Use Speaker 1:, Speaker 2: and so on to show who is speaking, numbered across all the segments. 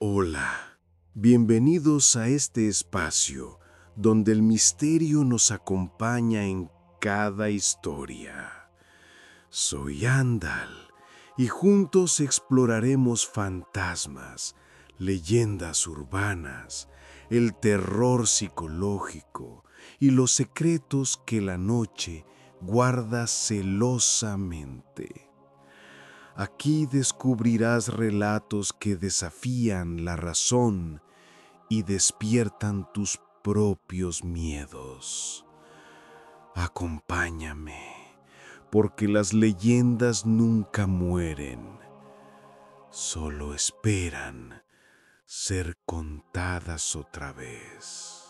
Speaker 1: Hola, bienvenidos a este espacio donde el misterio nos acompaña en cada historia. Soy Andal y juntos exploraremos fantasmas, leyendas urbanas, el terror psicológico y los secretos que la noche guarda celosamente. Aquí descubrirás relatos que desafían la razón y despiertan tus propios miedos. Acompáñame, porque las leyendas nunca mueren, solo esperan ser contadas otra vez.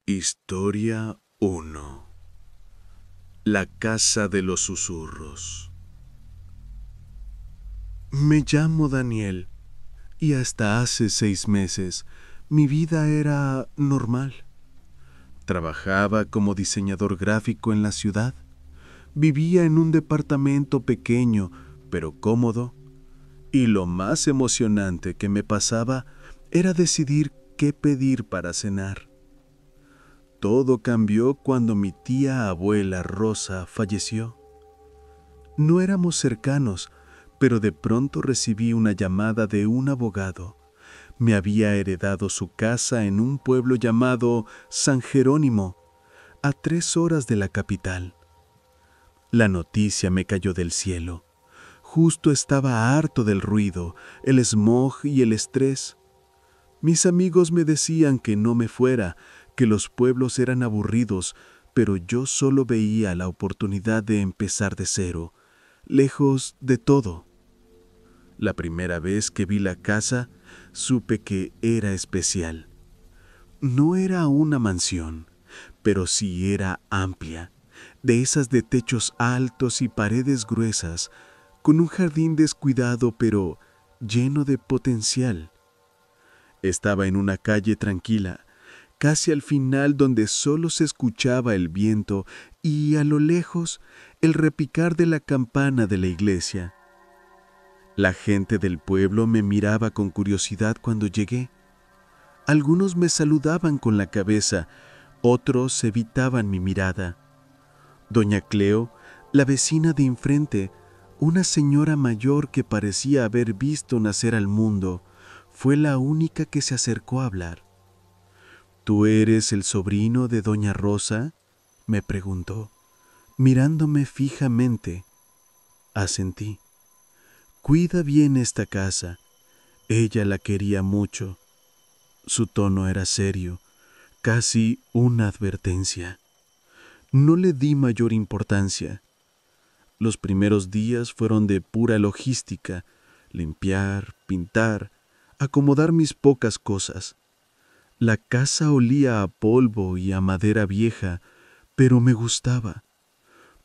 Speaker 1: Historia 1. La casa de los susurros. Me llamo Daniel y hasta hace 6 meses mi vida era normal. Trabajaba como diseñador gráfico en la ciudad. Vivía en un departamento pequeño pero cómodo. Y lo más emocionante que me pasaba era decidir qué pedir para cenar. Todo cambió cuando mi tía abuela Rosa falleció. No éramos cercanos, pero de pronto recibí una llamada de un abogado. Me había heredado su casa en un pueblo llamado San Jerónimo, a 3 horas de la capital. La noticia me cayó del cielo. Justo estaba harto del ruido, el smog y el estrés. Mis amigos me decían que no me fuera, que los pueblos eran aburridos, pero yo solo veía la oportunidad de empezar de cero, lejos de todo. La primera vez que vi la casa, supe que era especial. No era una mansión, pero sí era amplia, de esas de techos altos y paredes gruesas, con un jardín descuidado pero lleno de potencial. Estaba en una calle tranquila, casi al final donde solo se escuchaba el viento y a lo lejos el repicar de la campana de la iglesia. La gente del pueblo me miraba con curiosidad cuando llegué. Algunos me saludaban con la cabeza, otros evitaban mi mirada. Doña Cleo, la vecina de enfrente, una señora mayor que parecía haber visto nacer al mundo, fue la única que se acercó a hablar. ¿Tú eres el sobrino de doña Rosa?, me preguntó, mirándome fijamente. Asentí. Cuida bien esta casa. Ella la quería mucho. Su tono era serio, casi una advertencia. No le di mayor importancia. Los primeros días fueron de pura logística, limpiar, pintar, acomodar mis pocas cosas. La casa olía a polvo y a madera vieja, pero me gustaba.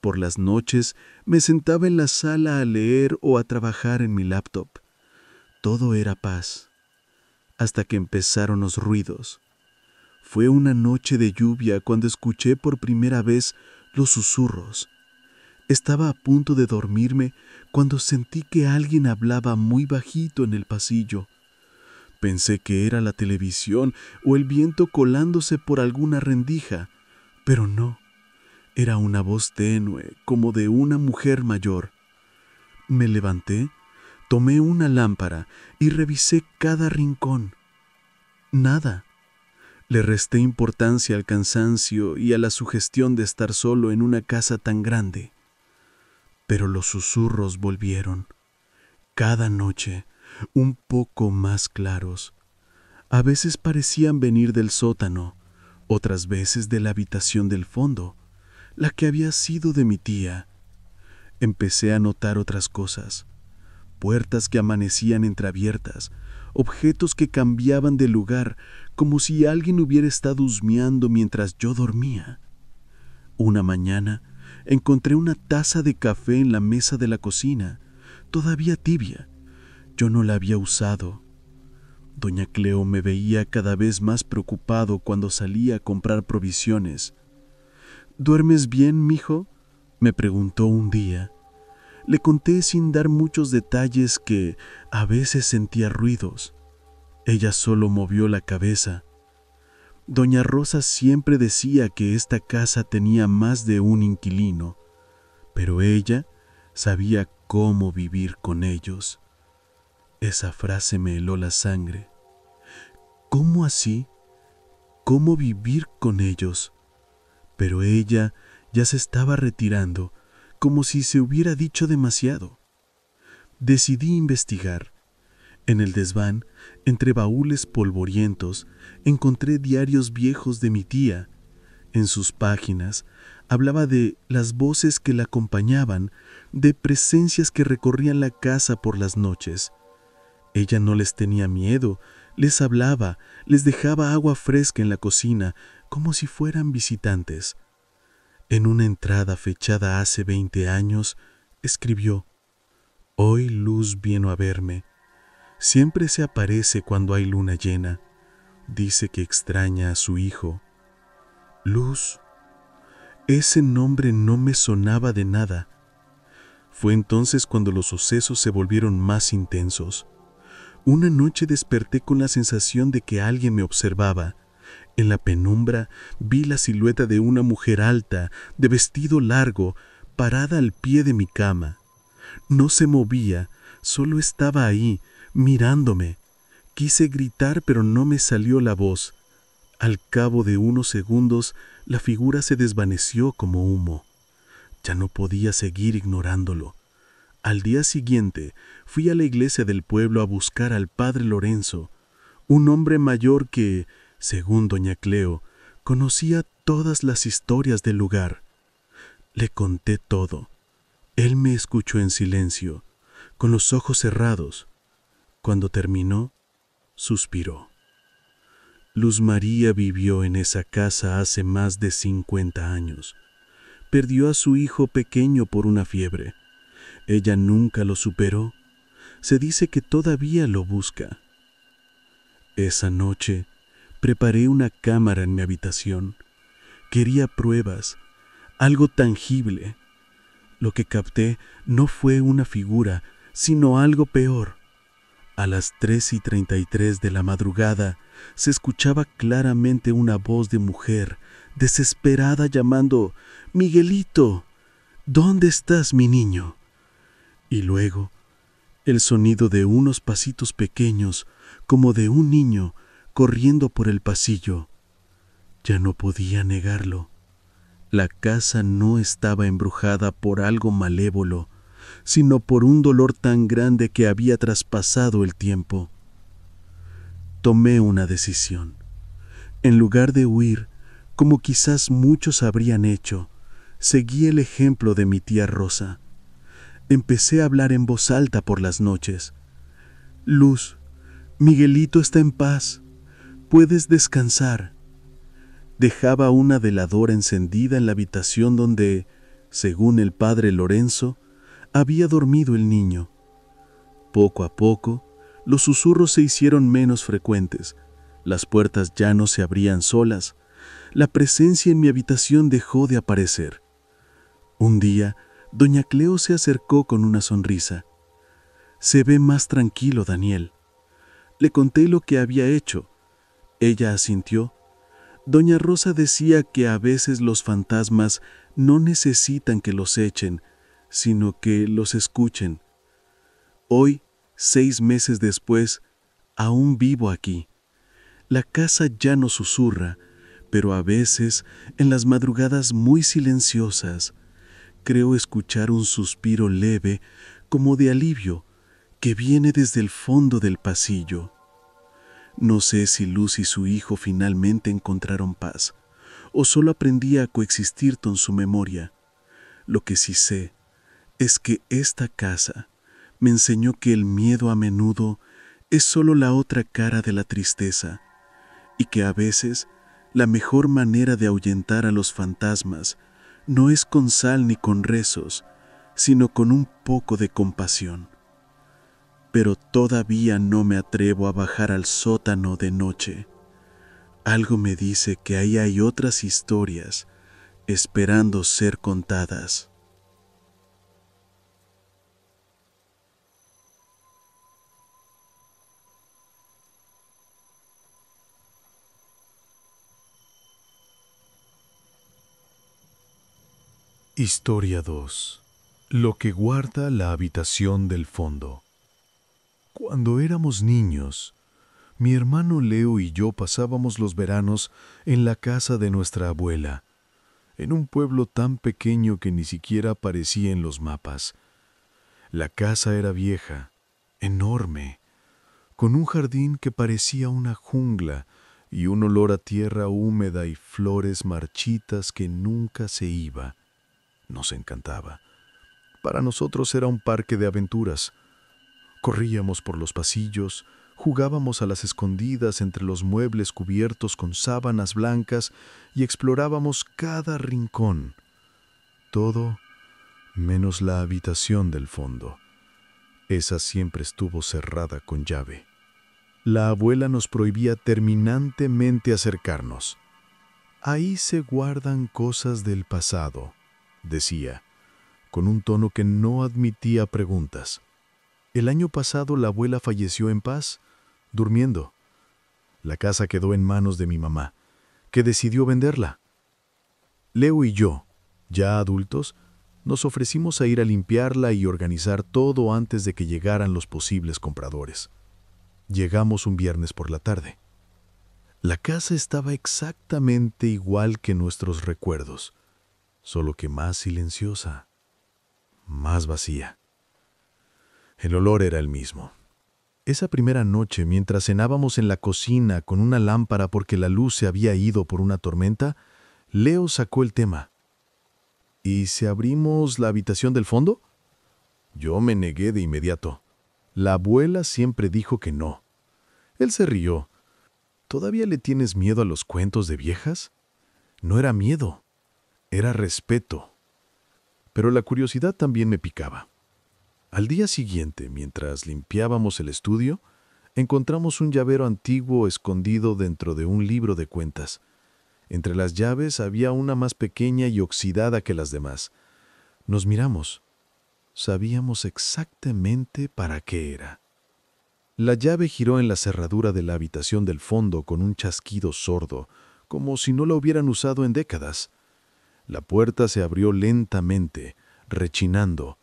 Speaker 1: Por las noches me sentaba en la sala a leer o a trabajar en mi laptop. Todo era paz, hasta que empezaron los ruidos. Fue una noche de lluvia cuando escuché por primera vez los susurros. Estaba a punto de dormirme cuando sentí que alguien hablaba muy bajito en el pasillo. Pensé que era la televisión o el viento colándose por alguna rendija, pero no. Era una voz tenue, como de una mujer mayor. Me levanté, tomé una lámpara y revisé cada rincón. Nada. Le resté importancia al cansancio y a la sugestión de estar solo en una casa tan grande. Pero los susurros volvieron. Cada noche, un poco más claros. A veces parecían venir del sótano, otras veces de la habitación del fondo, la que había sido de mi tía. Empecé a notar otras cosas, puertas que amanecían entreabiertas, objetos que cambiaban de lugar, como si alguien hubiera estado husmeando mientras yo dormía. Una mañana encontré una taza de café en la mesa de la cocina, todavía tibia. Yo no la había usado. Doña Cleo me veía cada vez más preocupado cuando salía a comprar provisiones. ¿Duermes bien, mijo?, me preguntó un día. Le conté sin dar muchos detalles que a veces sentía ruidos. Ella solo movió la cabeza. Doña Rosa siempre decía que esta casa tenía más de un inquilino, pero ella sabía cómo vivir con ellos. Esa frase me heló la sangre. ¿Cómo así? ¿Cómo vivir con ellos? Pero ella ya se estaba retirando, como si se hubiera dicho demasiado. Decidí investigar. En el desván, entre baúles polvorientos, encontré diarios viejos de mi tía. En sus páginas hablaba de las voces que la acompañaban, de presencias que recorrían la casa por las noches. Ella no les tenía miedo, les hablaba, les dejaba agua fresca en la cocina, como si fueran visitantes. En una entrada fechada hace 20 años, escribió: «Hoy Luz vino a verme. Siempre se aparece cuando hay luna llena. Dice que extraña a su hijo». Luz. Ese nombre no me sonaba de nada. Fue entonces cuando los sucesos se volvieron más intensos. Una noche desperté con la sensación de que alguien me observaba. En la penumbra vi la silueta de una mujer alta, de vestido largo, parada al pie de mi cama. No se movía, solo estaba ahí, mirándome. Quise gritar, pero no me salió la voz. Al cabo de unos segundos, la figura se desvaneció como humo. Ya no podía seguir ignorándolo. Al día siguiente, fui a la iglesia del pueblo a buscar al padre Lorenzo, un hombre mayor que, según doña Cleo, conocía todas las historias del lugar. Le conté todo. Él me escuchó en silencio, con los ojos cerrados. Cuando terminó, suspiró. Luz María vivió en esa casa hace más de 50 años. Perdió a su hijo pequeño por una fiebre. Ella nunca lo superó. Se dice que todavía lo busca. Esa noche preparé una cámara en mi habitación. Quería pruebas, algo tangible. Lo que capté no fue una figura, sino algo peor. A las 3:33 de la madrugada se escuchaba claramente una voz de mujer, desesperada, llamando: «Miguelito, ¿dónde estás, mi niño?». Y luego, el sonido de unos pasitos pequeños, como de un niño, corriendo por el pasillo. Ya no podía negarlo. La casa no estaba embrujada por algo malévolo, sino por un dolor tan grande que había traspasado el tiempo. Tomé una decisión. En lugar de huir, como quizás muchos habrían hecho, seguí el ejemplo de mi tía Rosa. Empecé a hablar en voz alta por las noches. «Luz, Miguelito está en paz. Puedes descansar». Dejaba una veladora encendida en la habitación donde, según el padre Lorenzo, había dormido el niño. Poco a poco, los susurros se hicieron menos frecuentes. Las puertas ya no se abrían solas. La presencia en mi habitación dejó de aparecer. Un día, doña Cleo se acercó con una sonrisa. «Se ve más tranquilo, Daniel». Le conté lo que había hecho. Ella asintió. Doña Rosa decía que a veces los fantasmas no necesitan que los echen, sino que los escuchen. Hoy, 6 meses después, aún vivo aquí. La casa ya no susurra, pero a veces, en las madrugadas muy silenciosas, creo escuchar un suspiro leve, como de alivio, que viene desde el fondo del pasillo. No sé si Luz y su hijo finalmente encontraron paz, o solo aprendí a coexistir con su memoria. Lo que sí sé es que esta casa me enseñó que el miedo a menudo es solo la otra cara de la tristeza, y que a veces la mejor manera de ahuyentar a los fantasmas no es con sal ni con rezos, sino con un poco de compasión. Pero todavía no me atrevo a bajar al sótano de noche. Algo me dice que ahí hay otras historias esperando ser contadas. Historia 2. Lo que guarda la habitación del fondo. Cuando éramos niños, mi hermano Leo y yo pasábamos los veranos en la casa de nuestra abuela, en un pueblo tan pequeño que ni siquiera aparecía en los mapas. La casa era vieja, enorme, con un jardín que parecía una jungla y un olor a tierra húmeda y flores marchitas que nunca se iba. Nos encantaba. Para nosotros era un parque de aventuras. Corríamos por los pasillos, jugábamos a las escondidas entre los muebles cubiertos con sábanas blancas y explorábamos cada rincón. Todo menos la habitación del fondo. Esa siempre estuvo cerrada con llave. La abuela nos prohibía terminantemente acercarnos. Ahí se guardan cosas del pasado, decía, con un tono que no admitía preguntas. El año pasado la abuela falleció en paz, durmiendo. La casa quedó en manos de mi mamá, que decidió venderla. Leo y yo, ya adultos, nos ofrecimos a ir a limpiarla y organizar todo antes de que llegaran los posibles compradores. Llegamos un viernes por la tarde. La casa estaba exactamente igual que nuestros recuerdos, solo que más silenciosa, más vacía. El olor era el mismo. Esa primera noche, mientras cenábamos en la cocina con una lámpara porque la luz se había ido por una tormenta, Leo sacó el tema. ¿Y si abrimos la habitación del fondo? Yo me negué de inmediato. La abuela siempre dijo que no. Él se rió. ¿Todavía le tienes miedo a los cuentos de viejas? No era miedo, era respeto. Pero la curiosidad también me picaba. Al día siguiente, mientras limpiábamos el estudio, encontramos un llavero antiguo escondido dentro de un libro de cuentas. Entre las llaves había una más pequeña y oxidada que las demás. Nos miramos. Sabíamos exactamente para qué era. La llave giró en la cerradura de la habitación del fondo con un chasquido sordo, como si no la hubieran usado en décadas. La puerta se abrió lentamente, rechinando.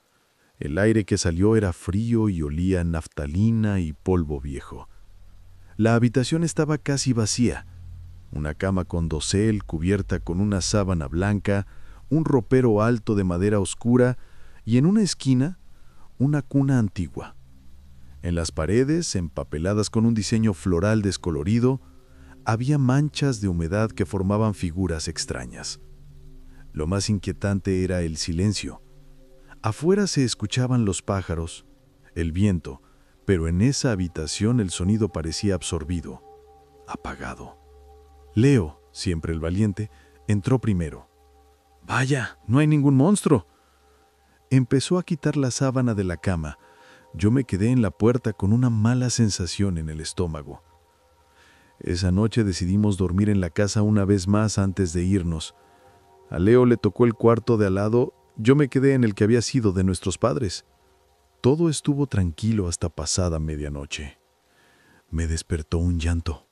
Speaker 1: El aire que salió era frío y olía a naftalina y polvo viejo. La habitación estaba casi vacía. Una cama con dosel cubierta con una sábana blanca, un ropero alto de madera oscura y en una esquina, una cuna antigua. En las paredes, empapeladas con un diseño floral descolorido, había manchas de humedad que formaban figuras extrañas. Lo más inquietante era el silencio. Afuera se escuchaban los pájaros, el viento, pero en esa habitación el sonido parecía absorbido, apagado. Leo, siempre el valiente, entró primero. «Vaya, no hay ningún monstruo». Empezó a quitar la sábana de la cama. Yo me quedé en la puerta con una mala sensación en el estómago. Esa noche decidimos dormir en la casa una vez más antes de irnos. A Leo le tocó el cuarto de al lado, yo me quedé en el que había sido de nuestros padres. Todo estuvo tranquilo hasta pasada medianoche. Me despertó un llanto.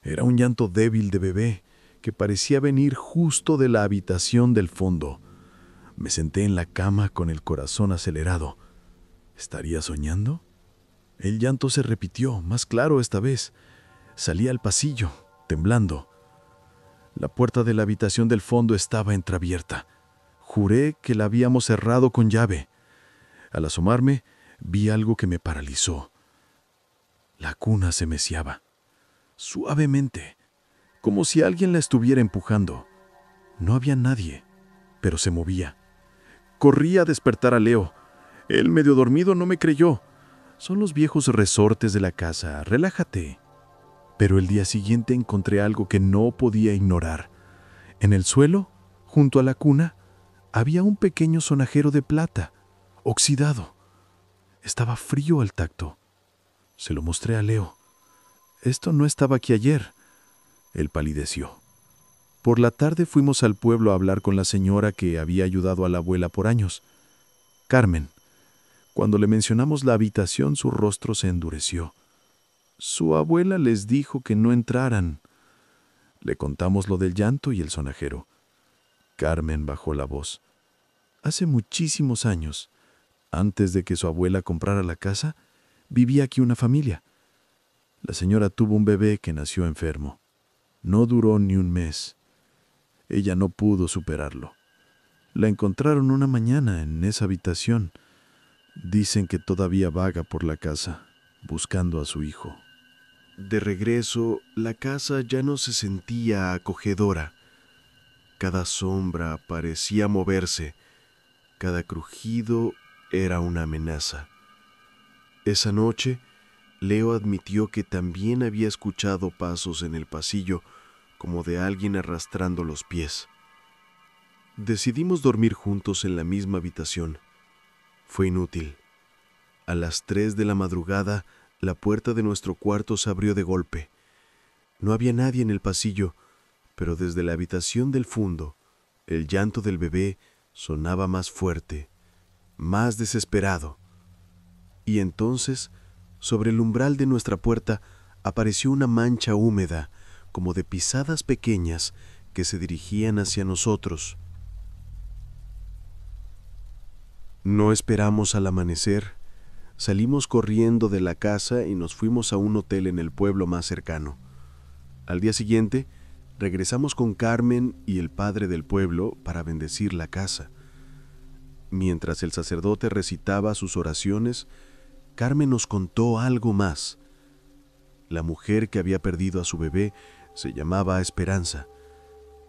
Speaker 1: Era un llanto débil de bebé que parecía venir justo de la habitación del fondo. Me senté en la cama con el corazón acelerado. ¿Estaría soñando? El llanto se repitió, más claro esta vez. Salí al pasillo, temblando. La puerta de la habitación del fondo estaba entreabierta. Juré que la habíamos cerrado con llave. Al asomarme, vi algo que me paralizó. La cuna se meciaba, suavemente, como si alguien la estuviera empujando. No había nadie, pero se movía. Corrí a despertar a Leo. Él, medio dormido, no me creyó. Son los viejos resortes de la casa, relájate. Pero el día siguiente encontré algo que no podía ignorar. En el suelo, junto a la cuna, había un pequeño sonajero de plata, oxidado. Estaba frío al tacto. Se lo mostré a Leo. Esto no estaba aquí ayer. Él palideció. Por la tarde fuimos al pueblo a hablar con la señora que había ayudado a la abuela por años, Carmen. Cuando le mencionamos la habitación, su rostro se endureció. Su abuela les dijo que no entraran. Le contamos lo del llanto y el sonajero. Carmen bajó la voz.
Speaker 2: Hace muchísimos años, antes de que su abuela comprara la casa, vivía aquí una familia. La señora tuvo un bebé que nació enfermo. No duró ni un mes. Ella no pudo superarlo. La encontraron una mañana en esa habitación. Dicen que todavía vaga por la casa, buscando a su hijo.
Speaker 1: De regreso, la casa ya no se sentía acogedora. Cada sombra parecía moverse. Cada crujido era una amenaza. Esa noche, Leo admitió que también había escuchado pasos en el pasillo, como de alguien arrastrando los pies. Decidimos dormir juntos en la misma habitación. Fue inútil. A las 3 de la madrugada, la puerta de nuestro cuarto se abrió de golpe. No había nadie en el pasillo, pero desde la habitación del fondo, el llanto del bebé sonaba más fuerte, más desesperado. Y entonces, sobre el umbral de nuestra puerta, apareció una mancha húmeda, como de pisadas pequeñas que se dirigían hacia nosotros. No esperamos al amanecer. Salimos corriendo de la casa y nos fuimos a un hotel en el pueblo más cercano. Al día siguiente, regresamos con Carmen y el padre del pueblo para bendecir la casa. Mientras el sacerdote recitaba sus oraciones, Carmen nos contó algo más. La mujer que había perdido a su bebé se llamaba Esperanza.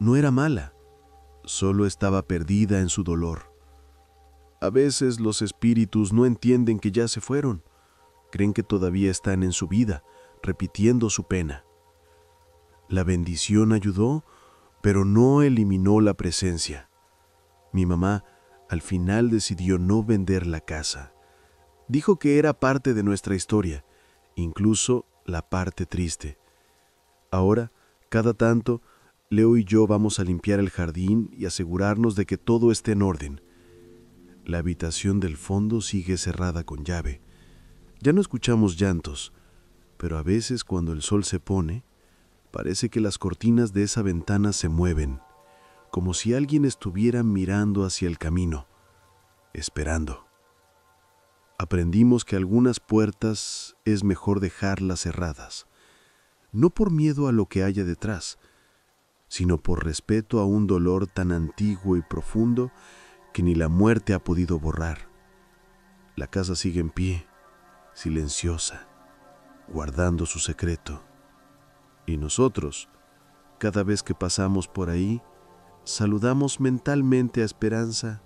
Speaker 1: No era mala, solo estaba perdida en su dolor. A veces los espíritus no entienden que ya se fueron. Creen que todavía están en su vida, repitiendo su pena. La bendición ayudó, pero no eliminó la presencia. Mi mamá al final decidió no vender la casa. Dijo que era parte de nuestra historia, incluso la parte triste. Ahora, cada tanto, Leo y yo vamos a limpiar el jardín y asegurarnos de que todo esté en orden. La habitación del fondo sigue cerrada con llave. Ya no escuchamos llantos, pero a veces cuando el sol se pone, parece que las cortinas de esa ventana se mueven, como si alguien estuviera mirando hacia el camino, esperando. Aprendimos que algunas puertas es mejor dejarlas cerradas, no por miedo a lo que haya detrás, sino por respeto a un dolor tan antiguo y profundo que ni la muerte ha podido borrar. La casa sigue en pie, silenciosa, guardando su secreto. Y nosotros, cada vez que pasamos por ahí, saludamos mentalmente a Esperanza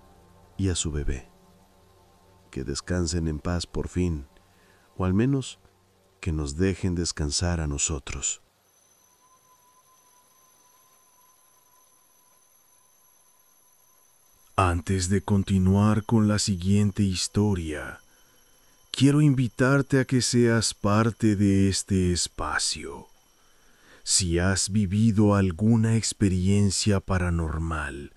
Speaker 1: y a su bebé. Que descansen en paz por fin, o al menos que nos dejen descansar a nosotros.
Speaker 2: Antes de continuar con la siguiente historia, quiero invitarte a que seas parte de este espacio. Si has vivido alguna experiencia paranormal,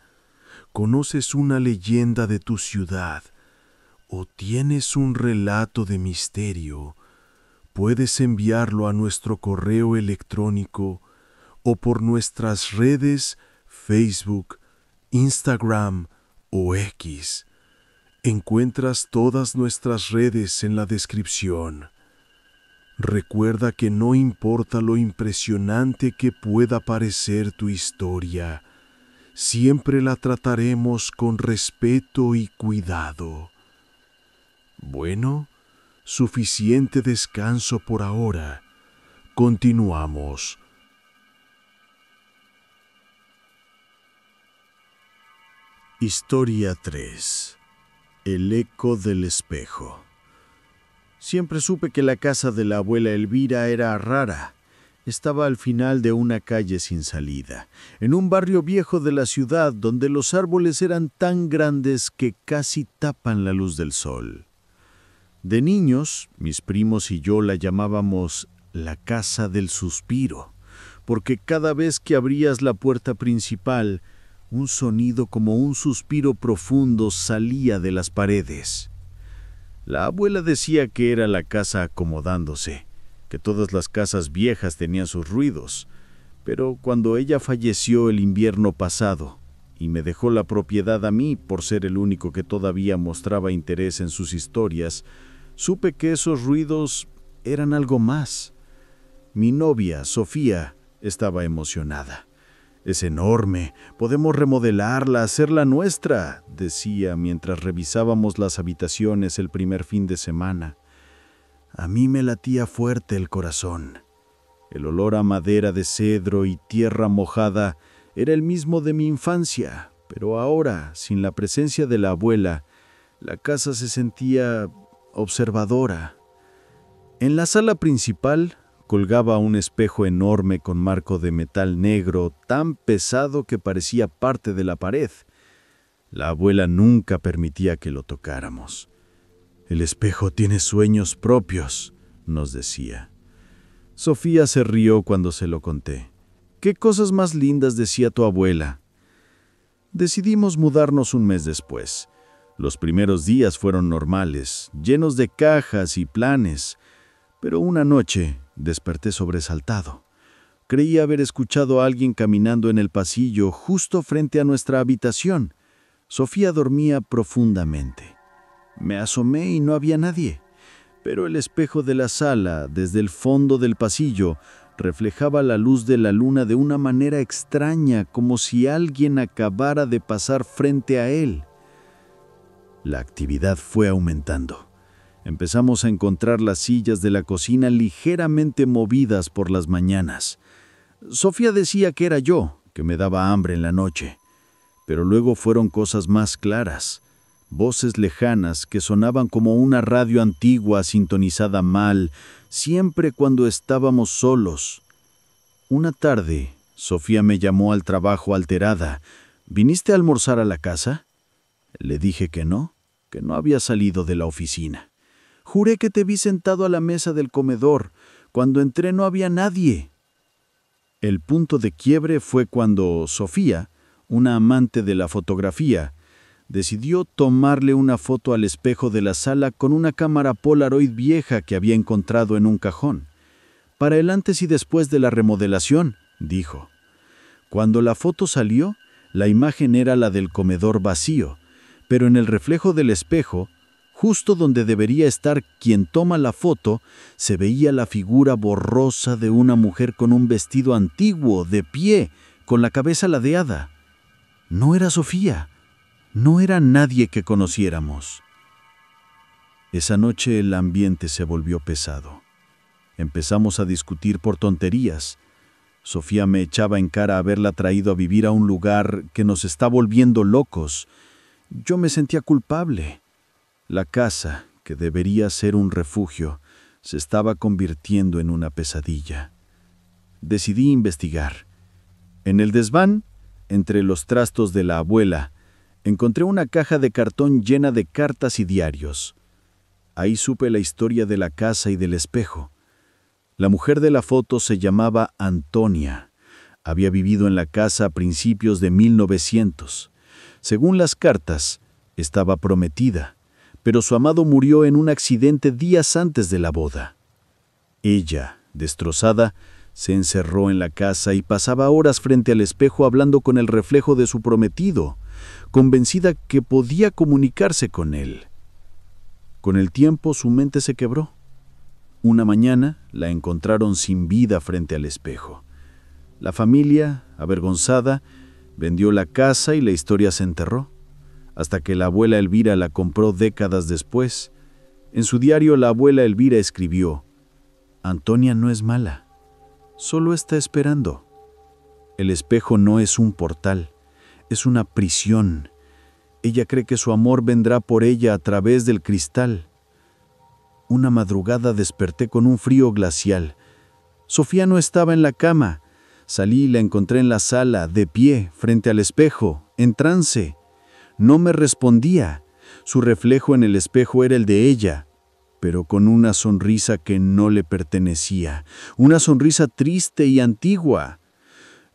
Speaker 2: conoces una leyenda de tu ciudad o tienes un relato de misterio, puedes enviarlo a nuestro correo electrónico o por nuestras redes Facebook, Instagram o X. Encuentras todas nuestras redes en la descripción. Recuerda que no importa lo impresionante que pueda parecer tu historia, siempre la trataremos con respeto y cuidado. Bueno, suficiente descanso por ahora. Continuamos. Historia 3. El eco del espejo. Siempre supe que la casa de la abuela Elvira era rara. Estaba al final de una calle sin salida, en un barrio viejo de la ciudad donde los árboles eran tan grandes que casi tapan la luz del sol. De niños, mis primos y yo la llamábamos la Casa del Suspiro, porque cada vez que abrías la puerta principal, un sonido como un suspiro profundo salía de las paredes. La abuela decía que era la casa acomodándose, que todas las casas viejas tenían sus ruidos, pero cuando ella falleció el invierno pasado, y me dejó la propiedad a mí por ser el único que todavía mostraba interés en sus historias, supe que esos ruidos eran algo más. Mi novia, Sofía, estaba emocionada. «Es enorme, podemos remodelarla, hacerla nuestra», decía mientras revisábamos las habitaciones el primer fin de semana. A mí me latía fuerte el corazón. El olor a madera de cedro y tierra mojada era el mismo de mi infancia, pero ahora, sin la presencia de la abuela, la casa se sentía observadora. En la sala principal colgaba un espejo enorme con marco de metal negro tan pesado que parecía parte de la pared. La abuela nunca permitía que lo tocáramos. «El espejo tiene sueños propios», nos decía. Sofía se rió cuando se lo conté. «¿Qué cosas más lindas decía tu abuela?» Decidimos mudarnos un mes después. Los primeros días fueron normales, llenos de cajas y planes, pero una noche desperté sobresaltado. Creí haber escuchado a alguien caminando en el pasillo justo frente a nuestra habitación. Sofía dormía profundamente. Me asomé y no había nadie, pero el espejo de la sala, desde el fondo del pasillo, reflejaba la luz de la luna de una manera extraña, como si alguien acabara de pasar frente a él. La actividad fue aumentando. Empezamos a encontrar las sillas de la cocina ligeramente movidas por las mañanas. Sofía decía que era yo, que me daba hambre en la noche, pero luego fueron cosas más claras. Voces lejanas que sonaban como una radio antigua sintonizada mal, siempre cuando estábamos solos. Una tarde, Sofía me llamó al trabajo alterada. «¿Viniste a almorzar a la casa?» Le dije que no había salido de la oficina. «Juré que te vi sentado a la mesa del comedor. Cuando entré no había nadie». El punto de quiebre fue cuando Sofía, una amante de la fotografía, decidió tomarle una foto al espejo de la sala con una cámara Polaroid vieja que había encontrado en un cajón. «Para el antes y después de la remodelación», dijo. Cuando la foto salió, la imagen era la del comedor vacío, pero en el reflejo del espejo, justo donde debería estar quien toma la foto, se veía la figura borrosa de una mujer con un vestido antiguo, de pie, con la cabeza ladeada. No era Sofía. No era nadie que conociéramos. Esa noche el ambiente se volvió pesado. Empezamos a discutir por tonterías. Sofía me echaba en cara haberla traído a vivir a un lugar que nos está volviendo locos. Yo me sentía culpable. La casa, que debería ser un refugio, se estaba convirtiendo en una pesadilla. Decidí investigar. En el desván, entre los trastos de la abuela, encontré una caja de cartón llena de cartas y diarios. Ahí supe la historia de la casa y del espejo. La mujer de la foto se llamaba Antonia. Había vivido en la casa a principios de 1900. Según las cartas, estaba prometida, pero su amado murió en un accidente días antes de la boda. Ella, destrozada, se encerró en la casa y pasaba horas frente al espejo hablando con el reflejo de su prometido, convencida que podía comunicarse con él. Con el tiempo su mente se quebró. Una mañana la encontraron sin vida frente al espejo. La familia, avergonzada, vendió la casa y la historia se enterró, hasta que la abuela Elvira la compró décadas después. En su diario la abuela Elvira escribió: «Antonia no es mala, solo está esperando. El espejo no es un portal, es una prisión. Ella cree que su amor vendrá por ella a través del cristal». Una madrugada desperté con un frío glacial. Sofía no estaba en la cama. Salí y la encontré en la sala, de pie, frente al espejo, en trance. No me respondía. Su reflejo en el espejo era el de ella, pero con una sonrisa que no le pertenecía, una sonrisa triste y antigua.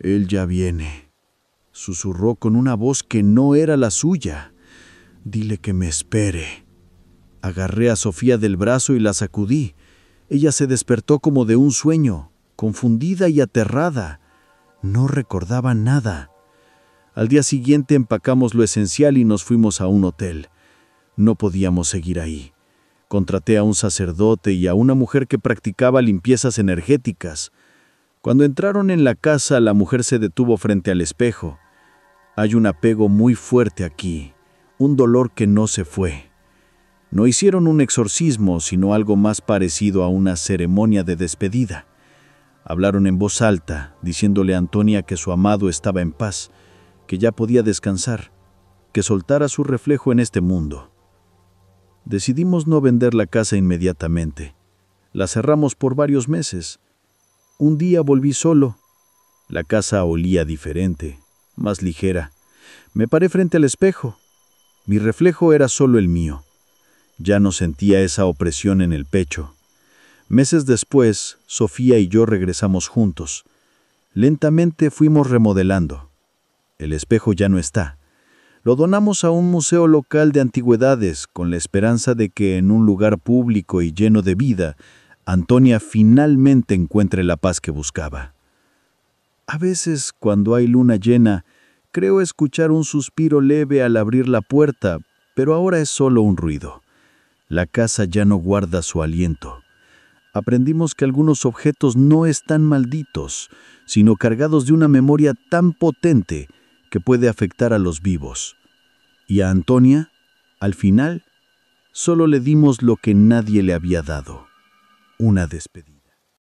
Speaker 2: «Él ya viene», susurró con una voz que no era la suya. «Dile que me espere». Agarré a Sofía del brazo y la sacudí. Ella se despertó como de un sueño, confundida y aterrada. No recordaba nada. Al día siguiente empacamos lo esencial y nos fuimos a un hotel. No podíamos seguir ahí. Contraté a un sacerdote y a una mujer que practicaba limpiezas energéticas. Cuando entraron en la casa, la mujer se detuvo frente al espejo. Hay un apego muy fuerte aquí, un dolor que no se fue. No hicieron un exorcismo, sino algo más parecido a una ceremonia de despedida. Hablaron en voz alta, diciéndole a Antonia que su amado estaba en paz, que ya podía descansar, que soltara su reflejo en este mundo. Decidimos no vender la casa inmediatamente. La cerramos por varios meses. Un día volví solo. La casa olía diferente, más ligera. Me paré frente al espejo. Mi reflejo era solo el mío. Ya no sentía esa opresión en el pecho. Meses después, Sofía y yo regresamos juntos. Lentamente fuimos remodelando. El espejo ya no está. Lo donamos a un museo local de antigüedades con la esperanza de que en un lugar público y lleno de vida, Antonia finalmente encuentre la paz que buscaba. A veces, cuando hay luna llena, creo escuchar un suspiro leve al abrir la puerta, pero ahora es solo un ruido. La casa ya no guarda su aliento. Aprendimos que algunos objetos no están malditos, sino cargados de una memoria tan potente que puede afectar a los vivos. Y a Antonia, al final, solo le dimos lo que nadie le había dado: una despedida.